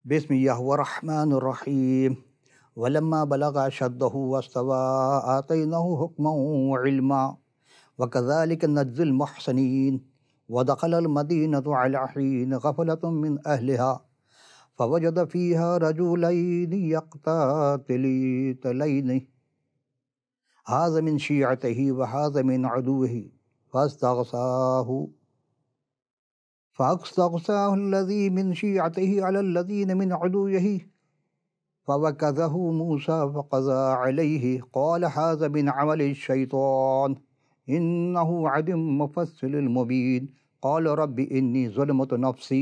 بسم اللہ الرحمن الرحیم ولما بلغ اشدہ واستوى آتیناہ حکما وعلما وکذلک نجزی المحسنین ودخل المدینة علی حین غفلة من اہلها فوجد فیہا رجلین یقتتلین ھذا من شیعتہ وھذا من عدوہ فاستغاثه الذي من شيعته على الذين من عدوه فوكزه موسى فقضى عليه قال هذا من عمل الشيطان إنه عدو مفصل المبين قال رب إني ظلمت نفسي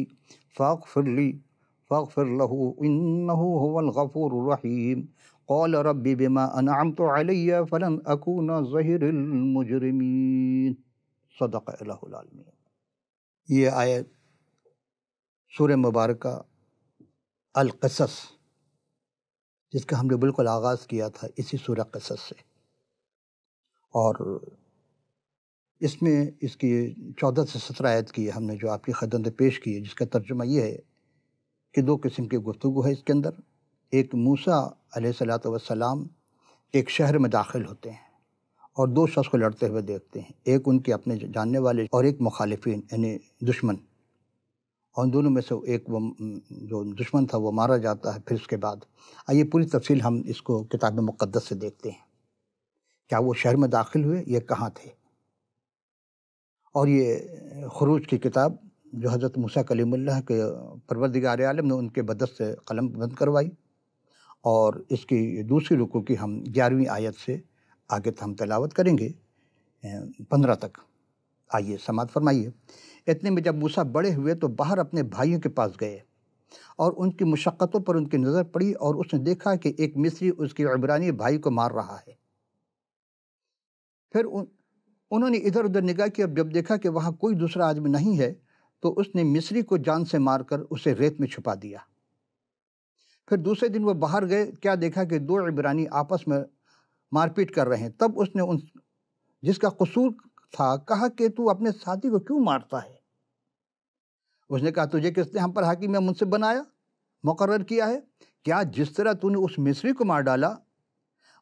فاغفر له إنه هو الغفور الرحيم قال رب بما أنعمت علي فلن أكون ظهير المجرمين صدق الله العظيم۔ یہ آیت سورہ مبارکہ القصص، جس کا ہم نے بالکل آغاز کیا تھا اسی سورہ قصص سے، اور اس میں اس کی 14 سے 17 آیت کی ہم نے جو آپ کی خدمت میں پیش کی ہے، جس کا ترجمہ یہ ہے کہ دو قسم کی گفتگو ہے اس کے اندر۔ ایک موسیٰ علیہ السلام ایک شہر میں داخل ہوتے ہیں اور دو شخص کو لڑتے ہوئے دیکھتے ہیں، ایک ان کے اپنے جاننے والے اور ایک مخالفین یعنی دشمن، اور ان دونوں میں سے ایک وہ جو دشمن تھا وہ مارا جاتا ہے۔ پھر اس کے بعد آئیے پوری تفصیل ہم اس کو کتاب مقدس سے دیکھتے ہیں، کیا وہ شہر میں داخل ہوئے، یہ کہاں تھے۔ اور یہ خروج کی کتاب جو حضرت موسیٰ کلیم اللہ کے پروردگار عالم نے ان کے بدست سے قلم بند کروائی، اور اس کی دوسری رکوع کی ہم 11ویں آیت سے آگے ہم تلاوت کریں گے 15 تک۔ آئیے سماعت فرمائیے۔ اتنے میں جب موسیٰ بڑے ہوئے تو باہر اپنے بھائیوں کے پاس گئے اور ان کی مشقتوں پر ان کی نظر پڑی، اور اس نے دیکھا کہ ایک مصری اس کے عبرانی بھائی کو مار رہا ہے۔ پھر انہوں نے ادھر ادھر نگاہ کی، اور جب دیکھا کہ وہاں کوئی دوسرا آدمی نہیں ہے تو اس نے مصری کو جان سے مار کر اسے ریت میں چھپا دیا۔ پھر دوسرے دن وہ باہر گئے، کیا دیکھا کہ دو عبرانی آپس میں مار پیٹ کر رہے ہیں۔ تب اس نے ان جس کا قصور تھا کہا کہ تو اپنے ساتھی کو کیوں مارتا ہے؟ اس نے کہا تجھے کس نے ہم پر حاکم یا منصف بنایا، مقرر کیا ہے؟ کیا جس طرح تو نے اس مصری کو مار ڈالا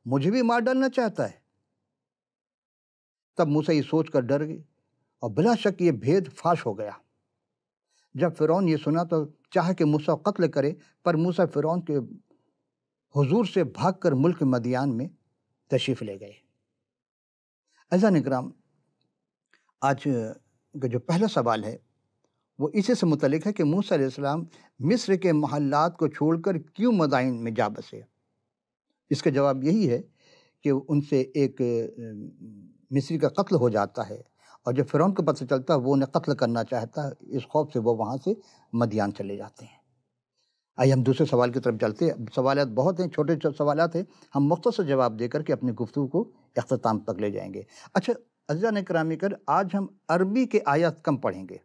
مجھے بھی مار ڈالنا چاہتا ہے؟ تب موسیٰ یہ سوچ کر ڈر گئے، اور بلا شک یہ بھید فاش ہو گیا۔ جب فرعون یہ سنا تو چاہا کہ موسیٰ کو قتل کرے، پر موسیٰ فرعون کے حضور سے بھاگ کر ملک مدین میں تشریف لے گئے۔ عزیزان اکرام، آج کا جو پہلا سوال ہے وہ اسی سے متعلق ہے کہ موسیٰ علیہ السلام مصر کے محلات کو چھوڑ کر کیوں مدائن میں جا بسے۔ اس کا جواب یہی ہے کہ ان سے ایک مصری کا قتل ہو جاتا ہے، اور جب فرعون کو پتہ چلتا ہے وہ انہیں قتل کرنا چاہتا ہے، اس خوف سے وہ وہاں سے مدین چلے جاتے ہیں۔ آئیے ہم دوسرے سوال کی طرف چلتے ہیں۔ سوالات بہت ہیں، چھوٹے سوالات ہیں، ہم مختصر جواب دے کر کے اپنی گفتگو کو اختتام تک لے جائیں گے۔ اچھا عزیزان اکرامی، آج ہم عربی کے آیات کم پڑھیں گے،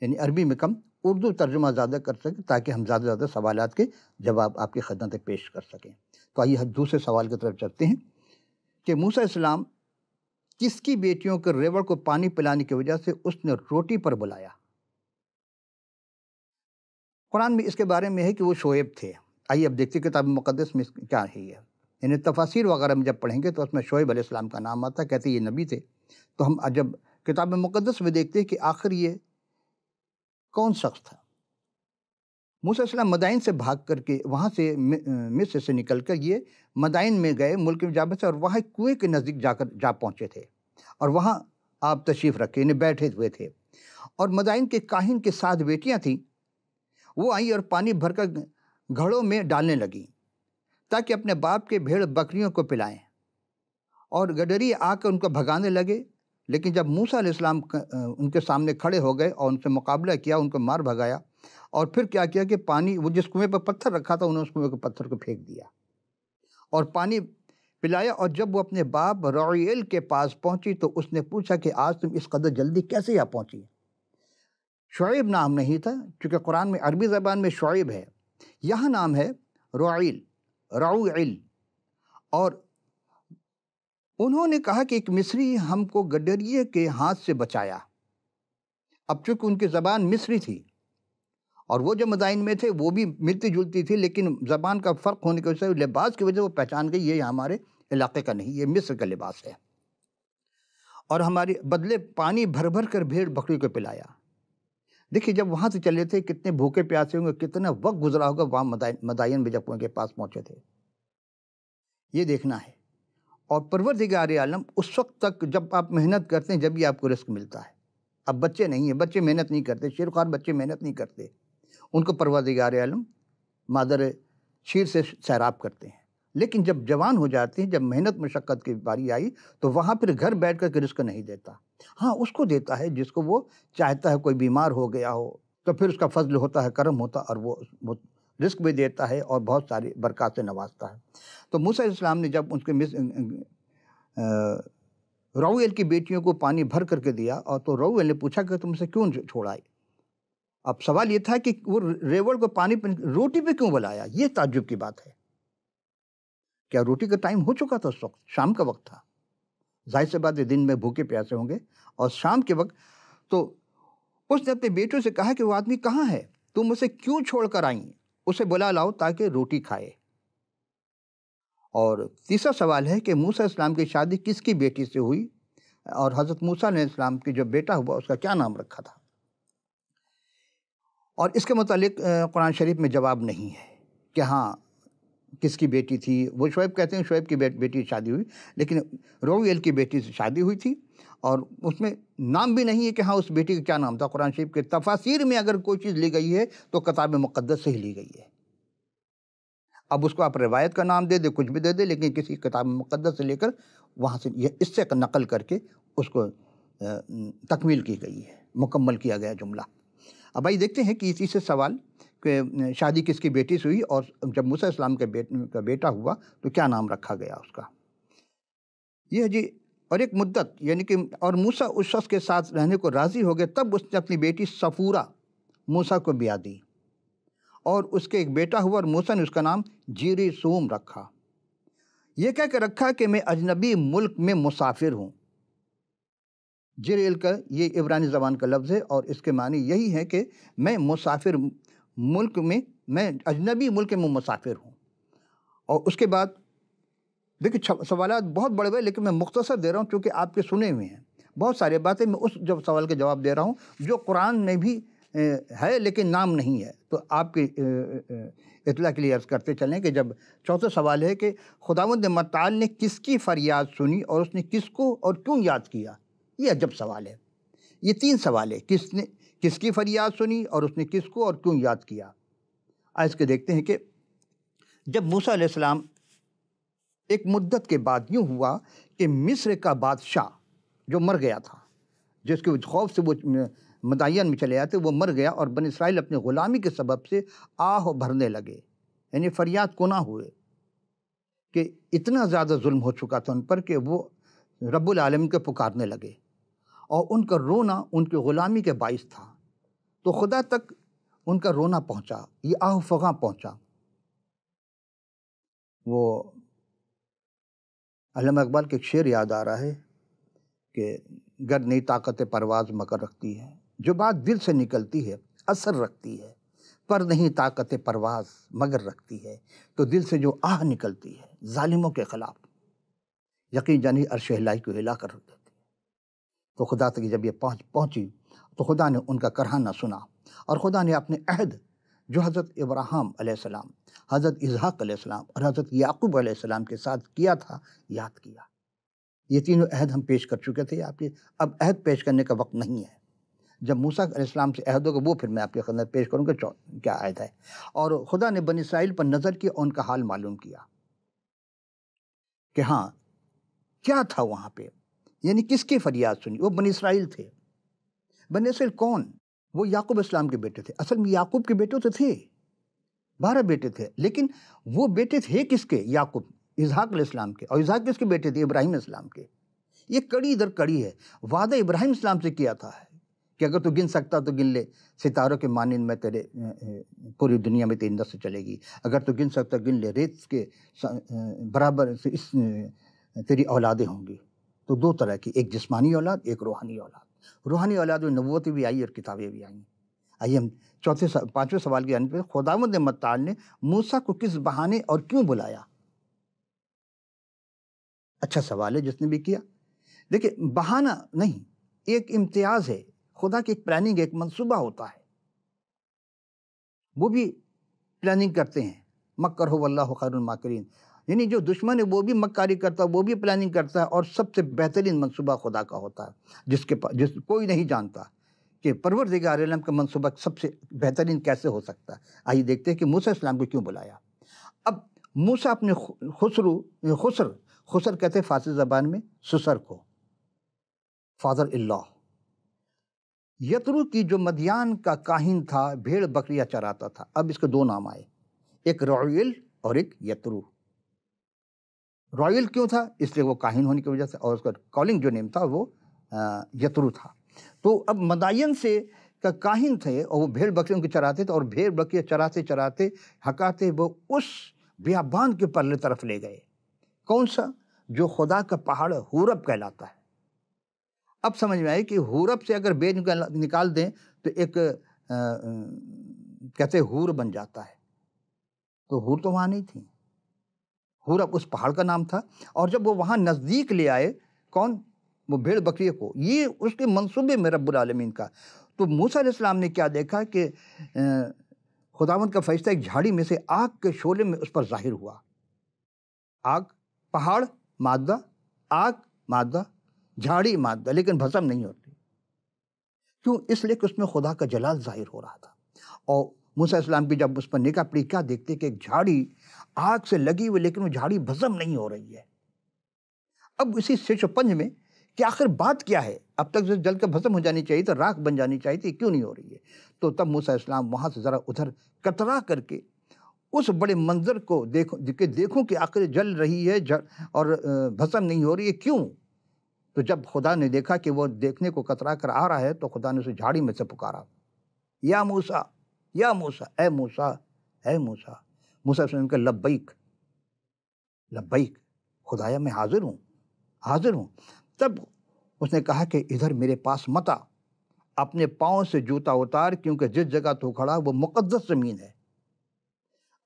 یعنی عربی میں کم، اردو ترجمہ زیادہ کر سکیں تاکہ ہم زیادہ سے زیادہ سوالات کے جواب آپ کی خدمت میں پیش کر سکیں۔ تو آئیے ہم دوسرے سوال کی طرف چلتے ہیں کہ موسیٰ علیہ السلام کس کی بیٹیوں کے ریوڑ کو پانی پلانے کی وجہ سے اس نے روٹی پر بلایا؟ قرآن میں اس کے بارے میں ہے کہ وہ شعیب تھے۔ آئیے اب دیکھتے کتاب مقدس میں کیا ہے یہ، یعنی تفاسیر وغیرہ میں جب پڑھیں گے تو اس میں شعیب علیہ السلام کا نام آتا ہے، کہتے ہیں یہ نبی تھے۔ تو ہم جب کتاب مقدس میں دیکھتے ہیں کہ آخر یہ کون شخص تھا۔ موسیٰ علیہ السلام مدائن سے بھاگ کر کے وہاں سے مصر سے نکل کر یہ مدائن میں گئے، ملک میں جا بسے، اور وہاں کنویں کے نزدیک جا پہنچے تھے، اور وہاں آپ تشریف رکھے، یعنی بیٹھے ہوئے تھے۔ اور مدائن کے کاہن کے 7 بیٹیاں تھیں، وہ آئیں اور پانی بھر کر گھڑوں میں ڈالنے لگیں تاکہ اپنے باپ کے بھیڑ بکریوں کو پلائیں، اور گڈری آ کر ان کو بھگانے لگے۔ لیکن جب موسیٰ علیہ السلام ان کے سامنے کھڑے ہو گئے اور ان سے مقابلہ کیا، ان کو مار بھگایا، اور پھر کیا کیا کہ پانی، وہ جس کنویں پر پتھر رکھا تھا انہوں نے اس کنویں کے پتھر کو پھینک دیا اور پانی پلایا۔ اور جب وہ اپنے باپ رعویل کے پاس پہنچی تو اس نے پوچھا کہ آج تم اس قدر جلدی کیسے یہاں پہنچی؟ شعیب نام نہیں تھا، چونکہ قرآن میں عربی زبان میں شعیب ہے، یہاں نام ہے رعویل۔ اور انہوں نے کہا کہ ایک مصری ہم کو گڈریے کے ہاتھ سے بچایا۔ اب چونکہ ان کی زبان مصری تھی اور وہ جو مدائن میں تھے وہ بھی ملتی جلتی تھی، لیکن زبان کا فرق ہونے کی وجہ سے لباس کی وجہ سے وہ پہچان گئی یہ ہمارے علاقے کا نہیں، یہ مصر کا لباس ہے۔ اور ہماری بدلے پانی بھر بھر کر بھیڑ بکری کو پلایا۔ دیکھیے جب وہاں سے چلے تھے کتنے بھوکے پیاسے ہوں گے، کتنا وقت گزرا ہوگا وہاں مدائن میں جب ان کے پاس پہنچے تھے، یہ دیکھنا ہے۔ اور پروردگار عالم اس وقت تک جب آپ محنت کرتے ہیں جب بھی آپ کو رزق ملتا ہے۔ اب بچے نہیں ہیں، بچے محنت نہیں کرتے، شیرخوار بچے محنت نہیں کرتے، ان کو پروردگار عالم مادر شیر سے سیراب کرتے ہیں۔ لیکن جب جوان ہو جاتے ہیں، جب محنت مشقت کی باری آئی تو وہاں پھر گھر بیٹھ کر کے رزق نہیں دیتا، ہاں اس کو دیتا ہے جس کو وہ چاہتا ہے۔ کوئی بیمار ہو گیا ہو تو پھر اس کا فضل ہوتا ہے، کرم ہوتا ہے، اور وہ رزق بھی دیتا ہے اور بہت ساری برکات سے نوازتا ہے۔ تو موسیٰ علیہ السلام نے جب ان کے رویل کی بیٹیوں کو پانی بھر کر کے دیا، اور تو رویل نے پوچھا کہ تم سے کیوں چھوڑائی؟ اب سوال یہ تھا کہ وہ ریوڑ کو پانی روٹی پہ کیوں بلایا؟ یہ تعجب کی بات ہے۔ کیا روٹی کا ٹائم ہو چکا تھا؟ اس وقت شام کا وقت تھا، ظاہر سی بات ہے دن میں بھوکے پیاسے ہوں گے، اور شام کے وقت تو اس نے اپنے بیٹوں سے کہا کہ وہ آدمی کہاں ہے، تم اسے کیوں چھوڑ کر آئیں؟ اسے بلا لاؤ تاکہ روٹی کھائے۔ اور تیسرا سوال ہے کہ موسیٰ علیہ السلام کی شادی کس کی بیٹی سے ہوئی، اور حضرت موسیٰ علیہ السلام کی جو بیٹا ہوا اس کا کیا نام رکھا تھا؟ اور اس کے متعلق قرآن شریف میں جواب نہیں ہے کہ ہاں کس کی بیٹی تھی۔ وہ شعیب کہتے ہیں شعیب کی بیٹی سے شادی ہوئی، لیکن رویل کی بیٹی سے شادی ہوئی تھی، اور اس میں نام بھی نہیں ہے کہ ہاں اس بیٹی کا کیا نام تھا۔ قرآن شریف کے تفاسیر میں اگر کوئی چیز لی گئی ہے تو کتاب مقدس سے ہی لی گئی ہے۔ اب اس کو آپ روایت کا نام دے دے، کچھ بھی دے دے، لیکن کسی کتاب مقدس سے لے کر وہاں سے اس سے نقل کر کے اس کو تکمیل کی گئی ہے، مکمل کیا گیا جملہ۔ اب آئیے دیکھتے ہیں کہ اسی سے سوال کہ شادی کس کی بیٹی سے ہوئی، اور جب موسیٰ علیہ السلام کا بیٹا ہوا تو کیا نام رکھا گیا اس کا؟ یہ جی، اور ایک مدت یعنی کہ اور موسیٰ اس شخص کے ساتھ رہنے کو راضی ہو گئے، تب اس نے اپنی بیٹی صفورہ موسیٰ کو بیاہ دی، اور اس کے ایک بیٹا ہوا، اور موسیٰ نے اس کا نام جیری سوم رکھا۔ یہ کہہ کے رکھا کہ میں اجنبی ملک میں مسافر ہوں۔ جریل کا یہ عبرانی زبان کا لفظ ہے، اور اس کے معنی یہی ہے کہ میں مسافر ملک میں اجنبی ملک میں مسافر ہوں۔ اور اس کے بعد دیکھیں سوالات بہت بڑے ہوئے، لیکن میں مختصر دے رہا ہوں کیونکہ آپ کے سنے ہوئے ہیں بہت سارے باتیں، میں اس جب سوال کے جواب دے رہا ہوں جو قرآن میں بھی ہے لیکن نام نہیں ہے۔ تو آپ کی اطلاع کے لیے عرض کرتے چلیں کہ جب چوتھا سوال ہے کہ خداوند متعال نے کس کی فریاد سنی اور اس نے کس کو اور کیوں یاد کیا؟ یہ عجب سوال ہے۔ یہ تین سوال ہے، کس کی فریاد سنی، اور اس نے کس کو اور کیوں یاد کیا۔ آج کے دیکھتے ہیں کہ جب موسیٰ علیہ السلام ایک مدت کے بعد یوں ہوا کہ مصر کا بادشاہ جو مر گیا تھا، جس کے خوف سے وہ مدائن میں چلے آتے، وہ مر گیا، اور بنی اسرائیل اپنی غلامی کے سبب سے آہ بھرنے لگے، یعنی فریاد کنا ہوئے کہ اتنا زیادہ ظلم ہو چکا تھا ان پر کہ وہ رب العالمین کے پکارنے لگے، اور ان کا رونا ان کی غلامی کے باعث تھا، تو خدا تک ان کا رونا پہنچا، یہ آہ فغاں پہنچا۔ وہ علامہ اقبال کے ایک شعر یاد آ رہا ہے کہ گر نئی طاقت پرواز مگر رکھتی ہے، جو بات دل سے نکلتی ہے اثر رکھتی ہے، پر نہیں طاقت پرواز مگر رکھتی ہے، تو دل سے جو آہ نکلتی ہے ظالموں کے خلاف یقین جانی عرش الہی کو ہلا کر رکھ دیتی ہے۔ تو خدا تک جب یہ پہنچی تو خدا نے ان کا کرہنہ سنا، اور خدا نے اپنے عہد جو حضرت ابراہیم علیہ السلام، حضرت اسحاق علیہ السلام اور حضرت یعقوب علیہ السلام کے ساتھ کیا تھا یاد کیا۔ یہ تینوں عہد ہم پیش کر چکے تھے آپ کے، اب عہد پیش کرنے کا وقت نہیں ہے۔ جب موسیٰ علیہ السلام سے عہد ہوگا وہ پھر میں آپ کے خدمت پیش کروں گا کیا عہد ہے۔ اور خدا نے بنی اسرائیل پر نظر کی اور ان کا حال معلوم کیا کہ ہاں کیا تھا وہاں پہ، یعنی کس کی فریاد سنی؟ وہ بنی اسرائیل تھے۔ بنی اسرائیل کون؟ وہ یعقوب اسلام کے بیٹے تھے۔ اصل میں یعقوب کے بیٹے تو تھے، 12 بیٹے تھے، لیکن وہ بیٹے تھے کس کے؟ یعقوب، اسحاق علیہ السلام کے، اور اسحاق کس کے بیٹے تھے؟ ابراہیم اسلام کے۔ یہ کڑی در کڑی ہے۔ وعدہ ابراہیم اسلام سے کیا تھا کہ اگر تو گن سکتا تو گن لے، ستاروں کے مانند میں تیرے پوری دنیا میں تیری نسل چلے گی، اگر تو گن سکتا گن لے، ریت کے برابر سے تیری اولادیں ہوں گی۔ تو دو طرح کی، ایک جسمانی اولاد، ایک روحانی اولاد۔ روحانی اولاد میں نبوتیں بھی آئی اور کتابیں بھی آئیں۔ آئیے ہم پانچویں سوال کی جانب پہ، خداوند متعال نے موسیٰ کو کس بہانے اور کیوں بلایا؟ اچھا سوال ہے جس نے بھی کیا. دیکھیں بہانہ نہیں، ایک امتیاز ہے. خدا کی ایک پلاننگ، ایک منصوبہ ہوتا ہے، وہ بھی پلاننگ کرتے ہیں. مکر ہو واللہ خیر الماکرین، یعنی جو دشمن ہے وہ بھی مکاری کرتا ہے، وہ بھی پلاننگ کرتا ہے، اور سب سے بہترین منصوبہ خدا کا ہوتا ہے جس کوئی نہیں جانتا کہ پروردگار عالم کا منصوبہ سب سے بہترین کیسے ہو سکتا ہے. آئیے دیکھتے ہیں کہ موسیٰ السلام کو کیوں بلایا. اب موسیٰ اپنے خسر کہتے ہیں فارسی زبان میں سسر کو، فادر اللہ. یترو کی جو مدیان کا کاہن تھا، بھیڑ بکریاں چراتا تھا. اب اس کے دو نام آئے، ایک رعیل اور ایک یترو. رعیل کیوں تھا؟ اس لیے وہ کاہن ہونے کی وجہ سے، اور اس کا کالنگ جو نیم تھا وہ یترو تھا. تو اب مدائن سے کا کاہن تھے اور وہ بھیڑ بکریوں کو چراتے تھے، اور بھیڑ بکریاں چراتے چراتے ہکاتے وہ اس بیابان کے پرلے طرف لے گئے. کون سا؟ جو خدا کا پہاڑ حورب کہلاتا ہے. اب سمجھ میں آئے کہ حورب سے اگر بے نکال دیں تو ایک کہتے حور بن جاتا ہے. تو حور تو وہاں نہیں تھی، حورب اس پہاڑ کا نام تھا. اور جب وہ وہاں نزدیک لے آئے، کون؟ وہ بھیڑ بکریوں کو، یہ اس کے منصوبے میں رب العالمین کا. تو موسیٰ علیہ السلام نے کیا دیکھا کہ خداوند کا فرشتہ ایک جھاڑی میں سے آگ کے شعلے میں اس پر ظاہر ہوا. آگ، پہاڑ مادہ، آگ مادہ، جھاڑی مادہ، لیکن بھسم نہیں ہوتی. کیوں؟ اس لیے کہ اس میں خدا کا جلال ظاہر ہو رہا تھا. اور موسیٰ علیہ السلام کی جب اس پر نگاہ پڑی، کیا دیکھتے کہ ایک جھاڑی آگ سے لگی ہوئی، لیکن وہ جھاڑی بھسم نہیں ہو رہی ہے. اب اسی 605 میں کہ آخر بات کیا ہے؟ اب تک جو جل کے بھسم ہو جانی چاہیے تھی، راکھ بن جانی چاہیے تھی، کیوں نہیں ہو رہی ہے؟ تو تب موسیٰ علیہ السلام وہاں سے ذرا ادھر کترا کر کے اس بڑے منظر کو دیکھوں کہ آخر جل رہی ہے اور بھسم نہیں ہو رہی ہے، کیوں؟ تو جب خدا نے دیکھا کہ وہ دیکھنے کو کترا کر آ رہا ہے، تو خدا نے اسے جھاڑی میں سے پکارا، یا موسیٰ، یا موسیٰ، اے موسیٰ، اے موسیٰ. موسیٰ علیہ السلام کہ لبیک، لبیک خدایا میں حاضر ہوں، حاضر ہوں. تب اس نے کہا کہ ادھر میرے پاس مت آ، اپنے پاؤں سے جوتا اتار، کیونکہ جس جگہ تو کھڑا وہ مقدس زمین ہے.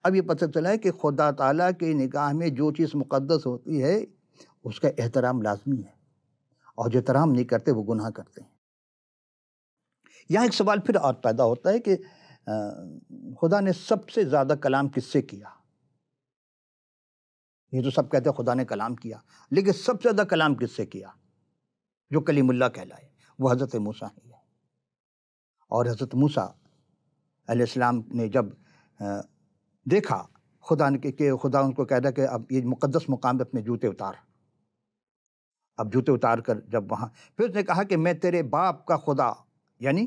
اب یہ پتہ چلا ہے کہ خدا تعالیٰ کی نگاہ میں جو چیز مقدس ہوتی ہے اس کا احترام لازمی ہے، اور جو احترام نہیں کرتے وہ گناہ کرتے ہیں. یہاں ایک سوال پھر اور پیدا ہوتا ہے کہ خدا نے سب سے زیادہ کلام کس سے کیا؟ یہ تو سب کہتے ہیں خدا نے کلام کیا، لیکن سب سے زیادہ کلام کس سے کیا جو کلیم اللہ کہلائے؟ وہ حضرت موسیٰ ہی ہے. اور حضرت موسیٰ علیہ السلام نے جب دیکھا خدا نے کہ خدا ان کو کہہ رہا کہ اب یہ مقدس مقام پہ اپنے جوتے اتار. اب جوتے اتار کر جب وہاں پھر اس نے کہا کہ میں تیرے باپ کا خدا، یعنی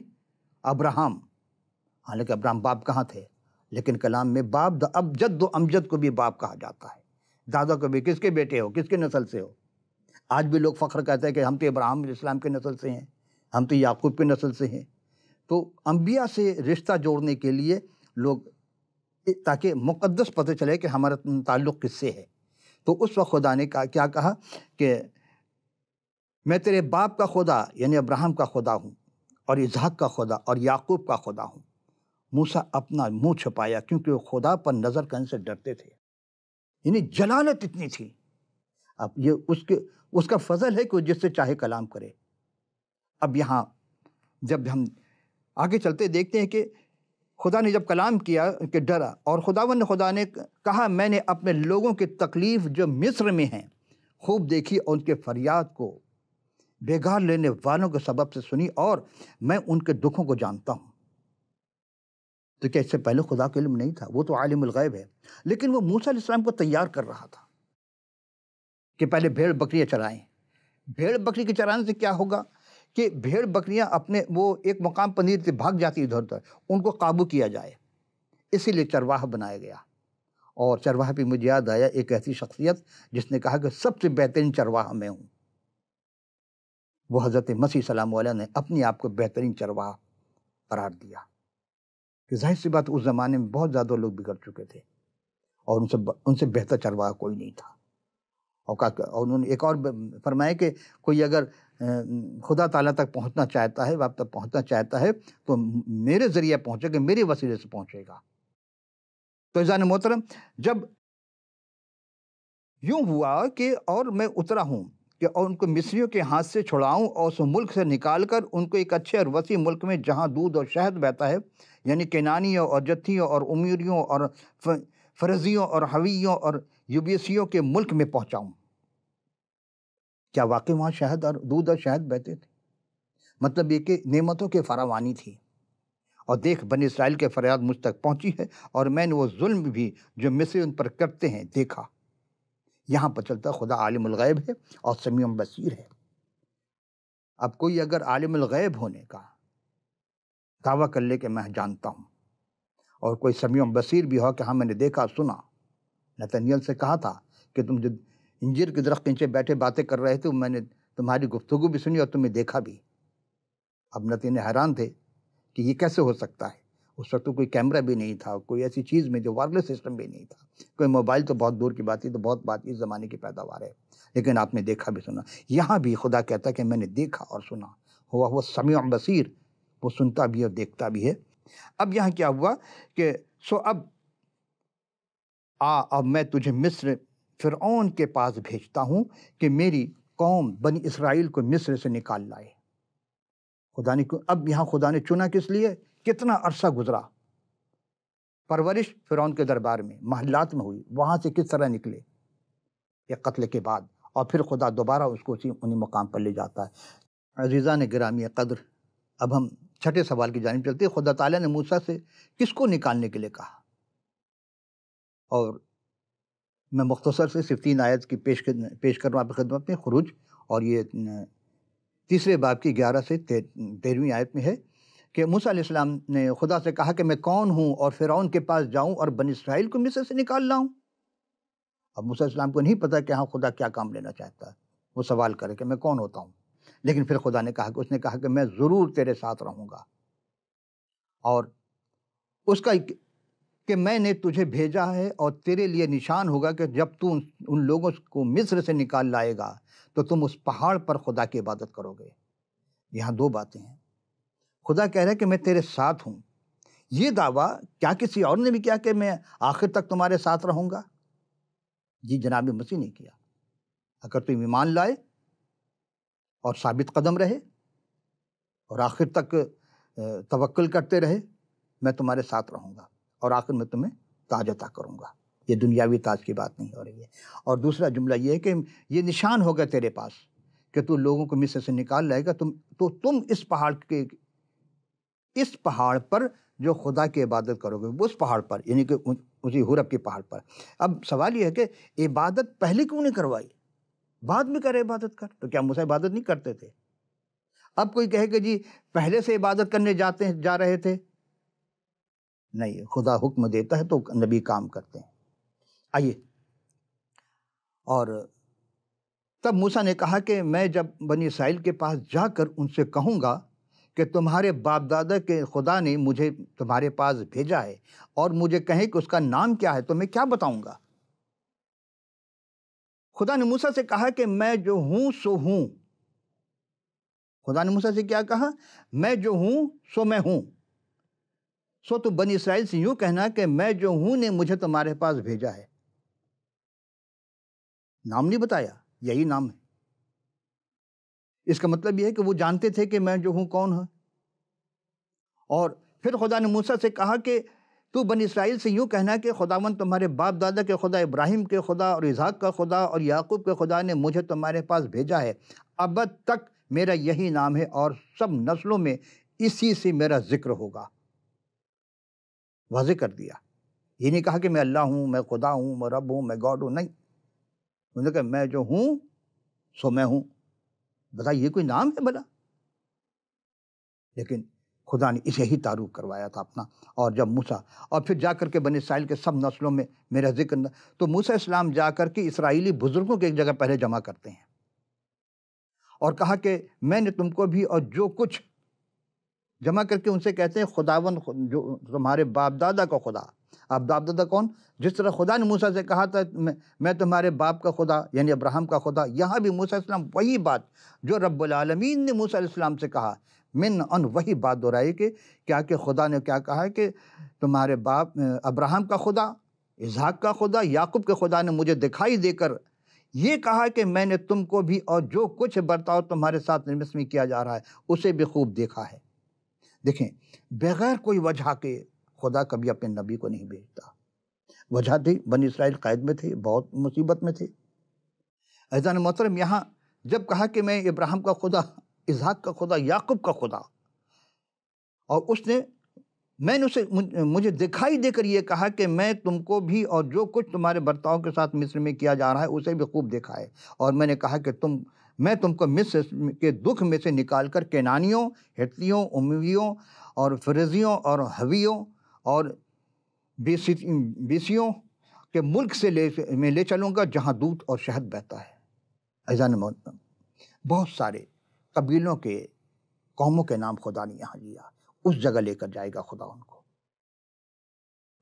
ابراہم. حالانکہ ابراہم باپ کہاں تھے، لیکن کلام میں باپ اب جد و امجد کو بھی باپ کہا جاتا ہے. دادا کو بھی کس کے بیٹے ہو، کس کے نسل سے ہو. آج بھی لوگ فخر کہتے ہیں کہ ہم تو ابراہیم علیہ السلام کے نسل سے ہیں، ہم تو یعقوب کے نسل سے ہیں. تو انبیاء سے رشتہ جوڑنے کے لیے لوگ، تاکہ مقدس پتہ چلے کہ ہمارا تعلق کس سے ہے. تو اس وقت خدا نے کیا کہا کہ میں تیرے باپ کا خدا یعنی ابراہیم کا خدا ہوں، اور اسحاق کا خدا اور یعقوب کا خدا ہوں. موسیٰ اپنا منہ چھپایا کیونکہ وہ خدا پر نظر کرنے سے ڈرتے تھے، یعنی جلالت اتنی تھی. اب یہ اس کا فضل ہے کہ وہ جس سے چاہے کلام کرے. اب یہاں جب ہم آگے چلتے دیکھتے ہیں کہ خدا نے جب کلام کیا کہ ڈرا، اور خدا نے کہا میں نے اپنے لوگوں کی تکلیف جو مصر میں ہیں خوب دیکھی، اور ان کے فریاد کو بیگار لینے والوں کے سبب سے سنی، اور میں ان کے دکھوں کو جانتا ہوں. تو کیا اس سے پہلے خدا کا علم نہیں تھا؟ وہ تو عالم الغیب ہے، لیکن وہ موسیٰ علیہ السلام کو تیار کر رہا تھا کہ پہلے بھیڑ بکریاں چرائیں. بھیڑ بکری کے چرانے سے کیا ہوگا کہ بھیڑ بکریاں اپنے وہ ایک مقام پر نہیں بھاگ جاتی ادھر ادھر، ان کو قابو کیا جائے، اسی لیے چرواہا بنایا گیا. اور چرواہے پہ مجھے یاد آیا ایک ایسی شخصیت جس نے کہا کہ سب سے بہترین چرواہا میں ہوں. وہ حضرت مسیح سلام علیہ نے اپنے آپ کو بہترین چرواہا قرار دیا. کہ ظاہر سی بات اس زمانے میں بہت زیادہ لوگ بگڑ چکے تھے، اور ان سے بہتر چرواہا کوئی نہیں تھا. اور انہوں نے ایک اور فرمایا کہ کوئی اگر خدا تعالیٰ تک پہنچنا چاہتا ہے، آپ تک پہنچنا چاہتا ہے تو میرے ذریعے پہنچے گا، میرے وسیلے سے پہنچے گا۔ تو عزیزان محترم، جب یوں ہوا کہ اور میں اترا ہوں کہ اور ان کو مصریوں کے ہاتھ سے چھڑاؤں اور اس ملک سے نکال کر ان کو ایک اچھے اور وسیع ملک میں جہاں دودھ اور شہد بہتا ہے، یعنی کینانیوں اور جتھیوں اور امیریوں اور فرزیوں اور حویوں اور یبوسیوں کے ملک میں پہنچاؤں۔ کیا واقعی وہاں شہد اور دودھ اور شہد بہتے تھے؟ مطلب یہ کہ نعمتوں کی فراوانی تھی۔ اور دیکھ بنی اسرائیل کے فریاد مجھ تک پہنچی ہے، اور میں نے وہ ظلم بھی جو مصری ان پر کرتے ہیں دیکھا۔ یہاں پر چلتا خدا عالم الغیب ہے اور سمیع بصیر ہے۔ اب کوئی اگر عالم الغیب ہونے کا دعویٰ کر لے کہ میں جانتا ہوں، اور کوئی سمیع بصیر بھی ہو کہ ہاں میں نے دیکھا سنا۔ نتنیل سے کہا تھا کہ تم جو انجیر کے درخت کے نیچے بیٹھے باتیں کر رہے تھے، میں نے تمہاری گفتگو بھی سنی اور تمہیں دیکھا بھی۔ اب نتنیل حیران تھے کہ یہ کیسے ہو سکتا ہے۔ اس وقت تو کوئی کیمرہ بھی نہیں تھا، کوئی ایسی چیز میں جو وائرلیس سسٹم بھی نہیں تھا، کوئی موبائل تو بہت دور کی بات تھی، تو بہت بات اس زمانے کی پیداوار ہے، لیکن آپ نے دیکھا بھی سنا۔ یہاں بھی خدا کہتا ہے کہ میں نے دیکھا اور سنا، ہوا وہ سمیع بصیر، وہ سنتا بھی اور دیکھتا بھی ہے۔ اب یہاں کیا ہوا کہ اب میں تجھے مصر فرعون کے پاس بھیجتا ہوں کہ میری قوم بنی اسرائیل کو مصر سے نکال لائے۔ اب یہاں خدا نے چنا کس لیے؟ کتنا عرصہ گزرا، پرورش فرعون کے دربار میں محلات میں ہوئی، وہاں سے کس طرح نکلے یہ قتل کے بعد، اور پھر خدا دوبارہ اس کو انہی مقام پر لے جاتا ہے۔ عزیزان گرامی قدر، اب ہم چھٹے سوال کی جانب چلتے ہیں۔ خدا تعالیٰ نے موسیٰ سے کس کو نکالنے کے لیے کہا؟ اور میں مختصر سے صرف 3 آیت کی پیش کر رہا ہوں آپ کی خدمت میں۔ خروج، اور یہ 3 باب کی 11 سے 13ویں آیت میں ہے کہ موسیٰ علیہ السلام نے خدا سے کہا کہ میں کون ہوں اور فرعون کے پاس جاؤں اور بنی اسرائیل کو مصر سے نکال لاؤں؟ اب موسیٰ علیہ السلام کو نہیں پتا کہ ہاں خدا کیا کام لینا چاہتا ہے، وہ سوال کرے کہ میں کون ہوتا ہوں۔ لیکن پھر خدا نے کہا کہ اس نے کہا کہ میں ضرور تیرے ساتھ رہوں گا، اور اس کا کہ میں نے تجھے بھیجا ہے، اور تیرے لیے نشان ہوگا کہ جب تو ان لوگوں کو مصر سے نکال لائے گا تو تم اس پہاڑ پر خدا کی عبادت کرو گے۔ یہاں 2 باتیں ہیں۔ خدا کہہ رہا ہے کہ میں تیرے ساتھ ہوں۔ یہ دعویٰ کیا کسی اور نے بھی کیا کہ میں آخر تک تمہارے ساتھ رہوں گا؟ جی جناب مسیح نے کیا۔ اگر تم ایمان لائے اور ثابت قدم رہے اور آخر تک توکل کرتے رہے، میں تمہارے ساتھ رہوں گا، اور آخر میں تمہیں تاج عطا کروں گا۔ یہ دنیاوی تاج کی بات نہیں ہو رہی ہے۔ اور دوسرا جملہ یہ ہے کہ یہ نشان ہوگا تیرے پاس کہ تو لوگوں کو مصر سے نکال لائے گا، تو تم اس پہاڑ پر جو خدا کی عبادت کرو گے، اس پہاڑ پر، یعنی کہ اسی حرب کے پہاڑ پر۔ اب سوال یہ ہے کہ عبادت پہلے کیوں نہیں کروائی؟ بعد میں کر عبادت کر۔ تو کیا موسیٰ عبادت نہیں کرتے تھے؟ اب کوئی کہے کہ جی پہلے سے عبادت کرنے جا رہے تھے۔ نہیں، خدا حکم دیتا ہے تو نبی کام کرتے ہیں۔ آئیے، اور تب موسیٰ نے کہا کہ میں جب بنی اسرائیل کے پاس جا کر ان سے کہوں گا کہ تمہارے باپ دادا کے خدا نے مجھے تمہارے پاس بھیجا ہے، اور مجھے کہیں کہ اس کا نام کیا ہے، تو میں کیا بتاؤں گا؟ خدا نے موسیٰ سے کہا کہ میں جو ہوں سو ہوں۔ خدا نے موسیٰ سے کیا کہا؟ میں جو ہوں سو میں ہوں۔ سو تو بنی اسرائیل سے یوں کہنا کہ میں جو ہوں نے مجھے تمہارے پاس بھیجا ہے۔ نام نہیں بتایا، یہی نام ہے۔ اس کا مطلب یہ ہے کہ وہ جانتے تھے کہ میں جو ہوں کون ہے۔ اور پھر خدا نے موسیٰ سے کہا کہ تو بنی اسرائیل سے یوں کہنا کہ خداوند تمہارے باپ دادا کے خدا، ابراہیم کے خدا اور اسحاق کا خدا اور یعقوب کے خدا نے مجھے تمہارے پاس بھیجا ہے۔ ابد تک میرا یہی نام ہے، اور سب نسلوں میں اسی سے میرا ذکر ہوگا۔ واضح کر دیا۔ یہ نہیں کہا کہ میں اللہ ہوں، میں خدا ہوں، میں رب ہوں، میں گاڈ ہوں، نہیں۔ انہوں نے کہا میں جو ہوں سو میں ہوں۔ بتائیے یہ کوئی نام ہے بھلا؟ لیکن خدا نے اسے ہی تعارف کروایا تھا اپنا۔ اور جب موسیٰ اور پھر جا کر کے بنی اسرائیل کے سب نسلوں میں میرا ذکر، تو موسیٰ اسلام جا کر کے اسرائیلی بزرگوں کے ایک جگہ پہلے جمع کرتے ہیں، اور کہا کہ میں نے تم کو بھی اور جو کچھ جمع کر کے ان سے کہتے ہیں خداوند جو تمہارے باپ دادا کا خدا، اب باپ دادا کون؟ جس طرح خدا نے موسیٰ سے کہا تھا میں تمہارے باپ کا خدا یعنی ابراہیم کا خدا، یہاں بھی موسیٰ علیہ السلام وہی بات جو رب العالمین نے موسیٰ علیہ السلام سے کہا من ان وہی بات دہرائی کہ کیا کہ خدا نے کیا کہا ہے کہ تمہارے باپ ابراہیم کا خدا، اسحاق کا خدا، یعقوب کے خدا نے مجھے دکھائی دے کر یہ کہا کہ میں نے تم کو بھی اور جو کچھ برتاؤ تمہارے ساتھ مصر میں کیا جا رہا ہے اسے بھی خوب دیکھا ہے۔ دیکھیں، بغیر کوئی وجہ کے خدا کبھی اپنے نبی کو نہیں بھیجتا۔ وجہ تھی، بنی اسرائیل قید میں تھے، بہت مصیبت میں تھے۔ عزیزان محترم، یہاں جب کہا کہ میں ابراہیم کا خدا، اسحاق کا خدا، یعقوب کا خدا، اور اس نے میں نے اسے مجھے دکھائی دے کر یہ کہا کہ میں تم کو بھی اور جو کچھ تمہارے برتاؤ کے ساتھ مصر میں کیا جا رہا ہے اسے بھی خوب دیکھا ہے، اور میں نے کہا کہ میں تم کو مصر کے دکھ میں سے نکال کر کینانیوں، ہتھیوں، امیویوں اور فرزیوں اور حویوں اور بیسیوں کے ملک سے میں لے چلوں گا جہاں دودھ اور شہد بہتا ہے۔ عزیزان محترم، بہت سارے قبیلوں کے، قوموں کے نام خدا نے یہاں لیا، اس جگہ لے کر جائے گا خدا ان کو۔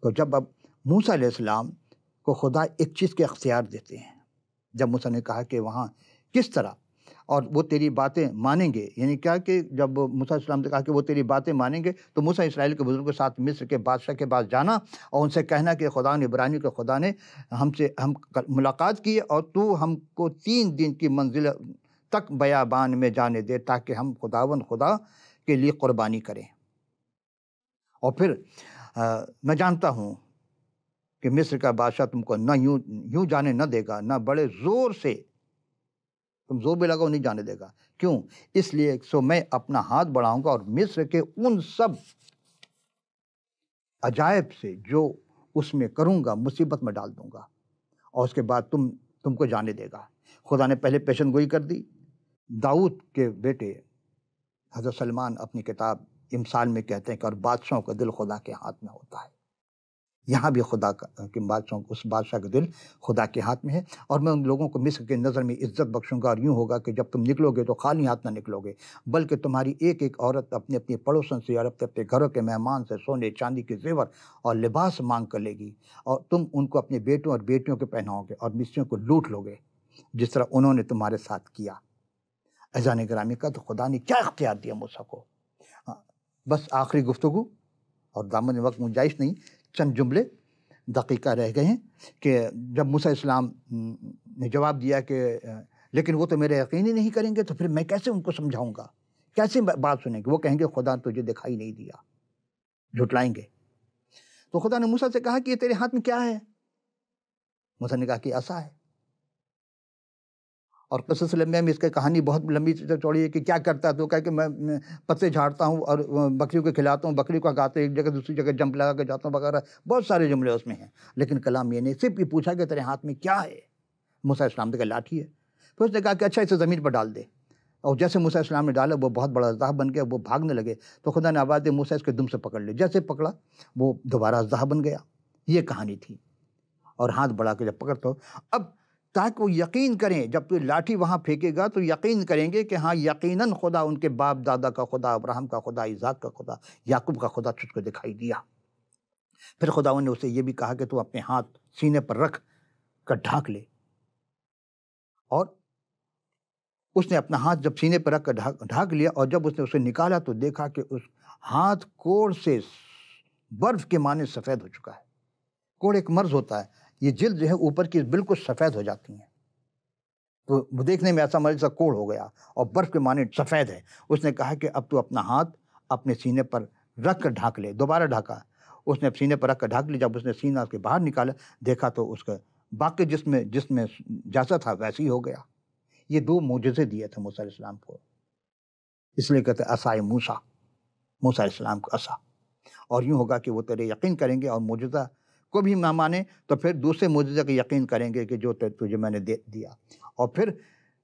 تو جب اب موسیٰ علیہ السلام کو خدا ایک چیز کے اختیار دیتے ہیں، جب موسیٰ نے کہا کہ وہاں کس طرح اور وہ تیری باتیں مانیں گے، یعنی کیا کہ جب موسیٰ علیہ السلام نے کہا کہ وہ تیری باتیں مانیں گے تو موسیٰ اسرائیل کے بزرگوں کے ساتھ مصر کے بادشاہ کے پاس جانا اور ان سے کہنا کہ خدا نے عبرانیوں کے خدا نے ہم ملاقات کی اور تو ہم کو 3 دن کی منزل تک بیابان میں جانے دے تاکہ ہم خدا کے لیے قربانی کریں، اور پھر میں جانتا ہوں کہ مصر کا بادشاہ تم کو نہ یوں جانے نہ دے گا، نہ بڑے زور سے تم زور بھی لگاؤ نہیں جانے دے گا۔ کیوں؟ اس لیے سو میں اپنا ہاتھ بڑھاؤں گا اور مصر کے ان سب عجائب سے جو اس میں کروں گا مصیبت میں ڈال دوں گا، اور اس کے بعد تم کو جانے دے گا۔ خدا نے پہلے پیشن گوئی کر دی۔ داؤد کے بیٹے حضرت سلمان اپنی کتاب امثال میں کہتے ہیں کہ اور بادشاہوں کا دل خدا کے ہاتھ میں ہوتا ہے۔ یہاں بھی خدا کے بادشاہوں اس بادشاہ کا دل خدا کے ہاتھ میں ہے، اور میں ان لوگوں کو مصر کے نظر میں عزت بخشوں گا، اور یوں ہوگا کہ جب تم نکلو گے تو خالی ہاتھ نہ نکلو گے، بلکہ تمہاری ایک ایک عورت اپنی اپنی پڑوسن سے اور اپنے گھروں کے مہمان سے سونے چاندی کے زیور اور لباس مانگ کر لے گی، اور تم ان کو اپنے بیٹوں اور بیٹیوں کے پہناؤ گے اور مصریوں کو لوٹ لو گے جس طرح انہوں نے تمہارے ساتھ کیا۔ عزیزان گرامی کا تو خدا نے کیا اختیار دیا موسیٰ کو۔ بس آخری گفتگو اور دامن وقت گنجائش نہیں، چند جملے دقیقہ رہ گئے ہیں کہ جب موسیٰ علیہ السلام نے جواب دیا کہ لیکن وہ تو میرے یقین ہی نہیں کریں گے، تو پھر میں کیسے ان کو سمجھاؤں گا، کیسے بات سنیں گے؟ وہ کہیں گے خدا تجھے دکھائی نہیں دیا، جھٹلائیں گے۔ تو خدا نے موسیٰ سے کہا کہ یہ تیرے ہاتھ میں کیا ہے؟ موسیٰ نے کہا کہ عصا ہے۔ اور قصص میں اس کی کہانی بہت لمبی چوڑی ہے کہ کیا کرتا ہے، تو کہا کہ میں پتے جھاڑتا ہوں اور بکریوں کو کھلاتا ہوں، بکری کو ہگاتے ایک جگہ دوسری جگہ جمپ لگا کے جاتا ہوں وغیرہ، بہت سارے جملے اس میں ہیں، لیکن کلام یہ نہیں، صرف یہ پوچھا کہ تیرے ہاتھ میں کیا ہے؟ موسیٰ علیہ السلام نے کہا لاٹھی ہے۔ پھر اس نے کہا کہ اچھا اسے زمین پر ڈال دے، اور جیسے موسیٰ علیہ السلام نے ڈالا وہ بہت بڑا اژدہا بن گیا، وہ بھاگنے لگے، تو خدا نے آواز دی موسیٰ اس کے دم سے پکڑ لے، جیسے پکڑا وہ دوبارہ اژدہا بن گیا۔ یہ کہانی تھی، اور ہاتھ بڑھا کے جب پکڑتا ہو اب تاکہ وہ یقین کریں، جب تو لاٹھی وہاں پھینکے گا تو یقین کریں گے کہ ہاں یقیناً خدا ان کے باپ دادا کا خدا، ابراہیم کا خدا، اسحاق کا خدا، یعقوب کا خدا تجھ کو دکھائی دیا۔ پھر خداوند نے اسے یہ بھی کہا کہ تو اپنے ہاتھ سینے پر رکھ کر ڈھانک لے، اور اس نے اپنا ہاتھ جب سینے پر رکھ کر ڈھانک لیا، اور جب اس نے اسے نکالا تو دیکھا کہ اس ہاتھ کوڑ سے برف کے مانے سفید ہو چکا ہے۔ کوڑ ایک مرض ہوتا ہے، یہ جلد جو ہے اوپر کی بالکل سفید ہو جاتی ہیں، تو وہ دیکھنے میں ایسا مرض سا کوڑ ہو گیا اور برف کے مانے سفید ہے۔ اس نے کہا کہ اب تو اپنا ہاتھ اپنے سینے پر رکھ کر ڈھانک لے۔ دوبارہ ڈھانکا، اس نے سینے پر رکھ کر ڈھانک لی۔ جب اس نے سینہ کے باہر نکالا دیکھا تو اس کا باقی جس میں جیسا تھا ویسے ہی ہو گیا۔ یہ 2 معجزے دیے تھے موسیٰ علیہ السلام کو، اس لیے کہتے ہیں عصائے موسیٰ، موسیٰ علیہ السلام کا عصا۔ اور یوں ہوگا کہ وہ تیرے یقین کریں گے اور معجزہ کو بھی نہ مانے تو پھر دوسرے معجزے کا یقین کریں گے کہ جو تجھے میں نے دیا۔ اور پھر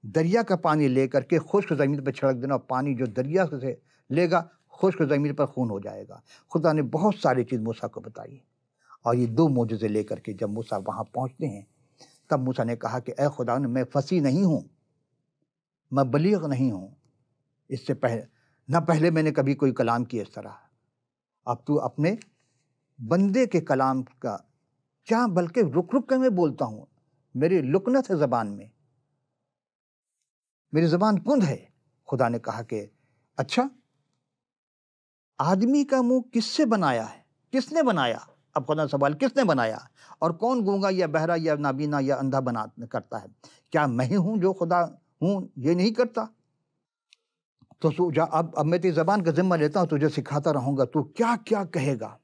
دریا کا پانی لے کر کے خشک زمین پہ چھڑک دینا، اور پانی جو دریا سے لے گا خشک زمین پر خون ہو جائے گا۔ خدا نے بہت ساری چیز موسیٰ کو بتائی، اور یہ 2 معجزے لے کر کے جب موسیٰ وہاں پہنچتے ہیں تب موسیٰ نے کہا کہ اے خدا، میں فصیح نہیں ہوں، میں بلیغ نہیں ہوں، اس سے پہلے میں نے کبھی کوئی کلام کیا اس طرح، اب تو اپنے بندے کے کلام کا کیا، بلکہ رک رک کے میں بولتا ہوں، میری لکنت ہے زبان میں، میری زبان کند ہے۔ خدا نے کہا کہ اچھا، آدمی کا منہ کس سے بنایا ہے، کس نے بنایا؟ اب خدا سوال، کس نے بنایا؟ اور کون گونگا یا بہرا یا نابینا یا اندھا کرتا ہے؟ کیا میں ہی ہوں جو خدا ہوں یہ نہیں کرتا؟ تو اب میں تیری زبان کا ذمہ لیتا ہوں، تجھے سکھاتا رہوں گا تو کیا کیا کہے گا۔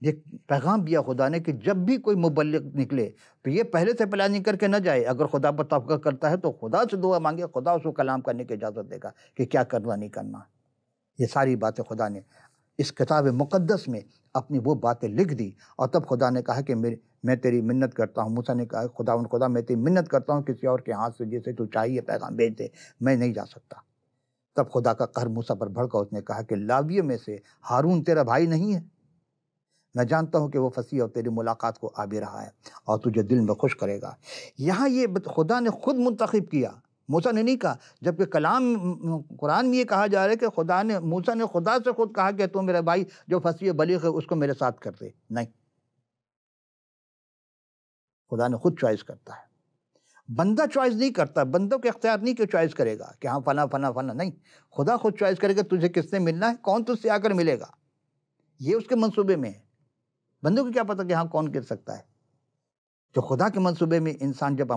یہ پیغام دیا خدا نے کہ جب بھی کوئی مبلغ نکلے تو یہ پہلے سے پلاننگ کر کے نہ جائے، اگر خدا پر توقع کرتا ہے تو خدا سے دعا مانگے، خدا اس کو کلام کرنے کی اجازت دے گا کہ کیا کرنا نہیں کرنا۔ یہ ساری باتیں خدا نے اس کتاب مقدس میں اپنی وہ باتیں لکھ دی، اور تب خدا نے کہا کہ میں تیری منت کرتا ہوں۔ موسیٰ نے کہا خدا میں تیری منت کرتا ہوں کسی اور کے ہاتھ سے جسے تو چاہیے پیغام بھیج دے، میں نہیں جا سکتا۔ تب خدا کا قہر موسیٰ پر بھڑکا، اس نے کہا کہ لاویوں میں سے ہارون تیرا بھائی نہیں ہے؟ میں جانتا ہوں کہ وہ فصیح اور تیری ملاقات کو آ بھی رہا ہے اور تجھے دل میں خوش کرے گا۔ یہاں یہ خدا نے خود منتخب کیا، موسیٰ نے نہیں کہا، جبکہ قرآن میں یہ کہا جا رہا ہے کہ موسیٰ نے خدا سے خود کہا کہ تو میرا بھائی جو فصیح بلیغ ہے اس کو میرے ساتھ کر دے۔ نہیں، خدا نے خود چوائس کرتا ہے، بندہ چوائس نہیں کرتا، بندوں کے اختیار نہیں کہ چوائس کرے گا کہ ہاں فلاں فلاں فلاں، نہیں، خدا خود چوائس کرے گا تجھے کس سے ملنا ہے، کون تجھ سے آ کر ملے گا، یہ اس کے منصوبے میں ہے۔ بندوں کو کیا پتا کہ ہاں کون گر سکتا ہے؟ جو خدا کے منصوبے میں انسان جب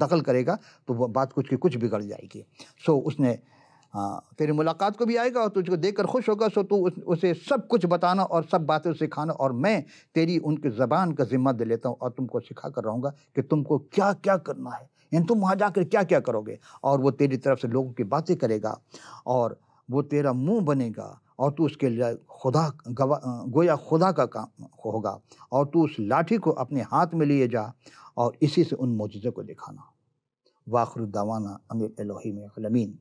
دخل کرے گا تو وہ بات کچھ کی کچھ بگڑ جائے گی۔ اس نے تیری ملاقات کو بھی آئے گا اور تجھ کو دیکھ کر خوش ہوگا، تو اسے سب کچھ بتانا اور سب باتیں سکھانا، اور میں تیری ان کی زبان کا ذمہ دے لیتا ہوں اور تم کو سکھا کر رہوں گا کہ تم کو کیا کیا کرنا ہے، یعنی تم وہاں جا کر کیا کیا کرو گے۔ اور وہ تیری طرف سے لوگوں کی باتیں کرے گا، اور وہ تیرا منہ بنے گا، اور تو اس کے لیے گویا خدا کا کام ہوگا، اور تو اس لاٹھی کو اپنے ہاتھ میں لیے جا اور اسی سے ان معجزے کو دکھانا۔ وآخر دعوانا ان الہی میں العالمین۔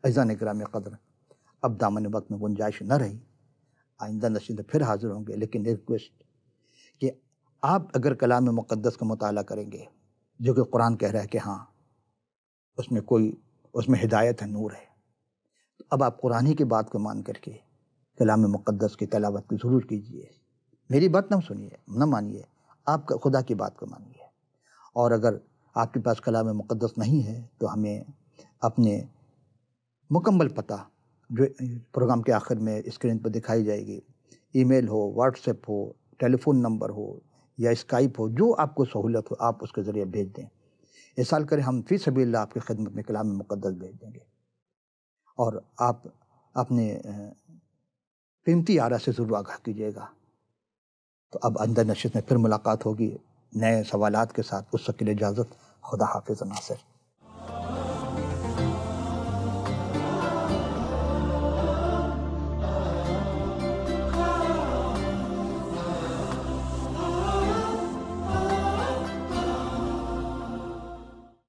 عزیزان اکرام قدر، اب دامن وقت میں گنجائش نہ رہی، آئندہ نشست پھر حاضر ہوں گے، لیکن ریکویسٹ کہ آپ اگر کلام مقدس کا مطالعہ کریں گے جو کہ قرآن کہہ رہا ہے کہ ہاں اس میں ہدایت ہے، نور ہے، اب آپ قرآن ہی کی بات کو مان کر کے کلام مقدس کی تلاوت کو ضرور کیجیے۔ میری بات نہ سنیے، نہ مانیے، آپ کا خدا کی بات کو مانیے۔ اور اگر آپ کے پاس کلام مقدس نہیں ہے تو ہمیں اپنے مکمل پتہ جو پروگرام کے آخر میں اسکرین پر دکھائی جائے گی، ای میل ہو، واٹس ایپ ہو، ٹیلی فون نمبر ہو یا اسکائپ ہو، جو آپ کو سہولت ہو آپ اس کے ذریعے بھیج دیں۔ ارسال کریں، ہم فی سبیل اللہ آپ کی خدمت میں کلام مقدس بھیج دیں گے، اور آپ اپنے قیمتی آرا سے ضرور آگاہ کیجیے گا۔ تو اب اندر نشست میں پھر ملاقات ہوگی نئے سوالات کے ساتھ، اس وقت کے لیے اجازت، خدا حافظ ناصر۔